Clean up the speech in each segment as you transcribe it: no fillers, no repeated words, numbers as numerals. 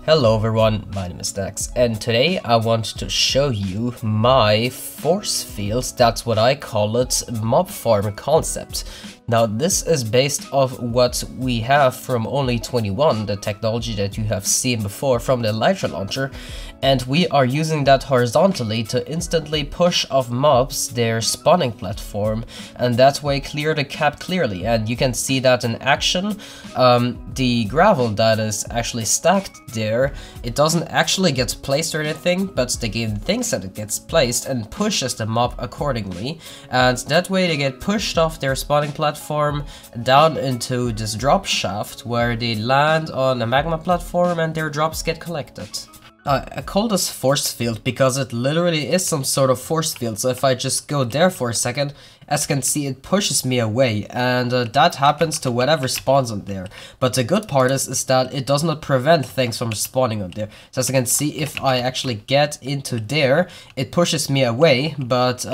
Hello everyone, my name is Dax, and today I want to show you my force fields, that's what I call it, mob farm concept. Now this is based off what we have from only 21, the technology that you have seen before from the Elytra launcher, and we are using that horizontally to instantly push off mobs their spawning platform, and that way clear the cap clearly. And you can see that in action. The gravel that is actually stacked there, it doesn't actually get placed or anything, but the game thinks that it gets placed and pushes the mob accordingly, and that way they get pushed off their spawning platform down into this drop shaft where they land on a magma platform and their drops get collected. I call this force field because it literally is some sort of force field, so if I just go there for a second, as you can see, it pushes me away, and that happens to whatever spawns on there. But the good part is that it does not prevent things from spawning on there. So as you can see, if I actually get into there, it pushes me away, but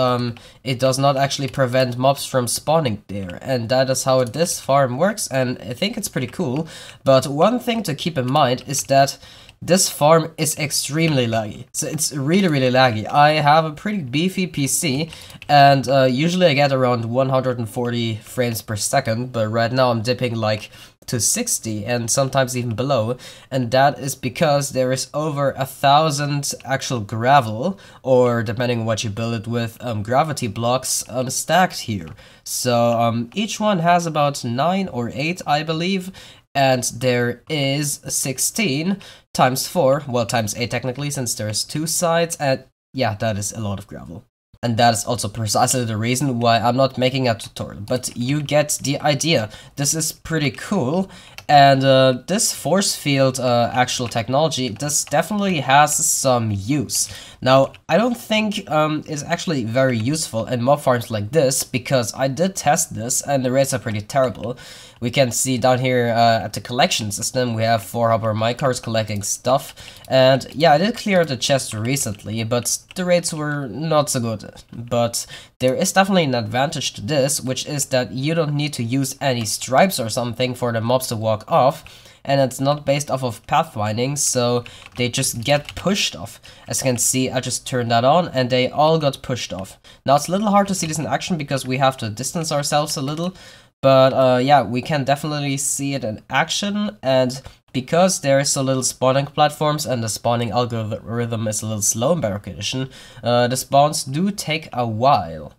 it does not actually prevent mobs from spawning there. And that is how this farm works, and I think it's pretty cool. But one thing to keep in mind is that this farm is extremely laggy, so it's really laggy. I have a pretty beefy PC, and usually I get around 140 frames per second, but right now I'm dipping like to 60 and sometimes even below, and that is because there is over 1,000 actual gravel, or depending on what you build it with, gravity blocks stacked here. So each one has about 9 or 8, I believe, and there is 16 times 4, well times 8 technically, since there's 2 sides, and yeah, that is a lot of gravel. And that is also precisely the reason why I'm not making a tutorial, but you get the idea. This is pretty cool, and this force field actual technology, this definitely has some use. Now, I don't think it's actually very useful in mob farms like this, because I did test this and the rates are pretty terrible. We can see down here at the collection system, we have 4 hopper minecarts collecting stuff, and yeah, I did clear the chest recently, but the rates were not so good. But there is definitely an advantage to this, which is that you don't need to use any stripes or something for the mobs to walk off, and it's not based off of pathfinding, so they just get pushed off. As you can see, I just turned that on and they all got pushed off. Now it's a little hard to see this in action because we have to distance ourselves a little, but yeah, we can definitely see it in action, and because there is so little spawning platforms and the spawning algorithm is a little slow in Bedrock Edition, the spawns do take a while.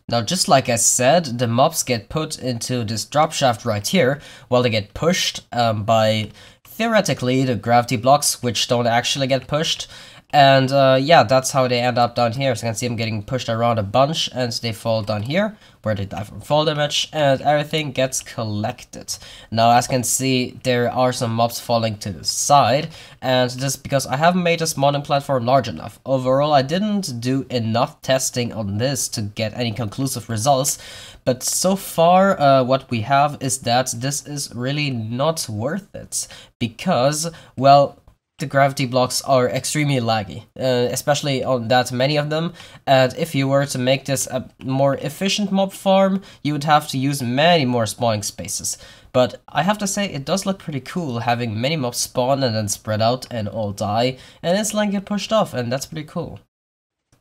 Now, just like I said, the mobs get put into this drop shaft right here, while they get pushed by, theoretically, the gravity blocks, which don't actually get pushed. And yeah, that's how they end up down here. So you can see them getting pushed around a bunch, and they fall down here, where they die from fall damage, and everything gets collected. Now, as you can see, there are some mobs falling to the side, and this is because I haven't made this spawning platform large enough. Overall, I didn't do enough testing on this to get any conclusive results, but so far, what we have is that this is really not worth it, because, well, the gravity blocks are extremely laggy, especially on that many of them, and if you were to make this a more efficient mob farm, you would have to use many more spawning spaces. But I have to say, it does look pretty cool having many mobs spawn and then spread out and all die, and instantly get pushed off, and that's pretty cool.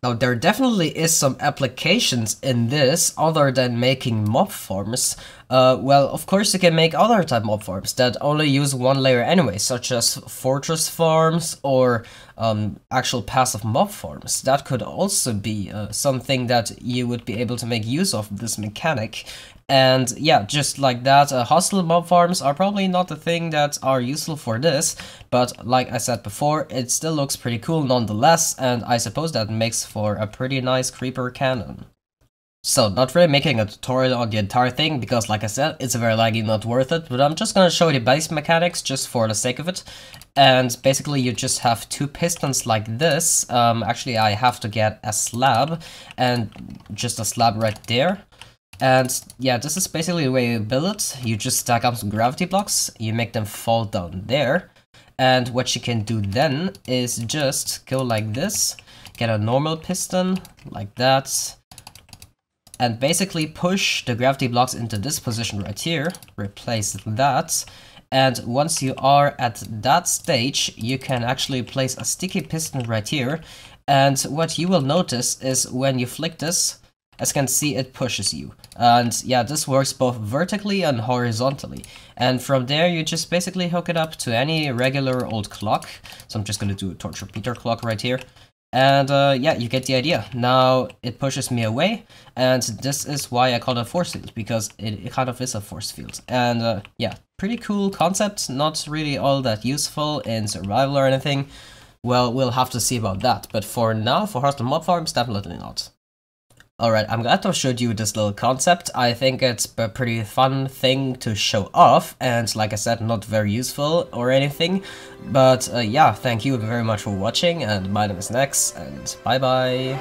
Now, there definitely is some applications in this other than making mob farms. Well, of course you can make other type mob farms that only use one layer anyway, such as fortress farms or actual passive mob farms. That could also be something that you would be able to make use of this mechanic. And yeah, just like that, hostile mob farms are probably not the thing that are useful for this, but like I said before, it still looks pretty cool nonetheless, and I suppose that makes for a pretty nice creeper cannon. So, not really making a tutorial on the entire thing, because like I said, it's very laggy, not worth it, but I'm just gonna show you the base mechanics just for the sake of it. And basically you just have 2 pistons like this. Actually I have to get a slab, and just a slab right there. And yeah, this is basically the way you build it. You just stack up some gravity blocks, you make them fall down there, and what you can do then is just go like this, get a normal piston, like that, and basically push the gravity blocks into this position right here, replace that, And once you are at that stage, you can actually place a sticky piston right here. And what you will notice is when you flick this, as you can see, it pushes you. And yeah, this works both vertically and horizontally. And from there, you just basically hook it up to any regular old clock. So I'm just gonna do a torch repeater clock right here. And yeah, you get the idea. Now it pushes me away, and this is why I call it a force field, because it kind of is a force field. And yeah, pretty cool concept, not really all that useful in survival or anything. Well, we'll have to see about that, but for now, for Hearthstone mob farms, definitely not. Alright, I'm glad to have showed you this little concept. I think it's a pretty fun thing to show off, and like I said, not very useful or anything. But yeah, thank you very much for watching, and my name is Nex, and bye bye!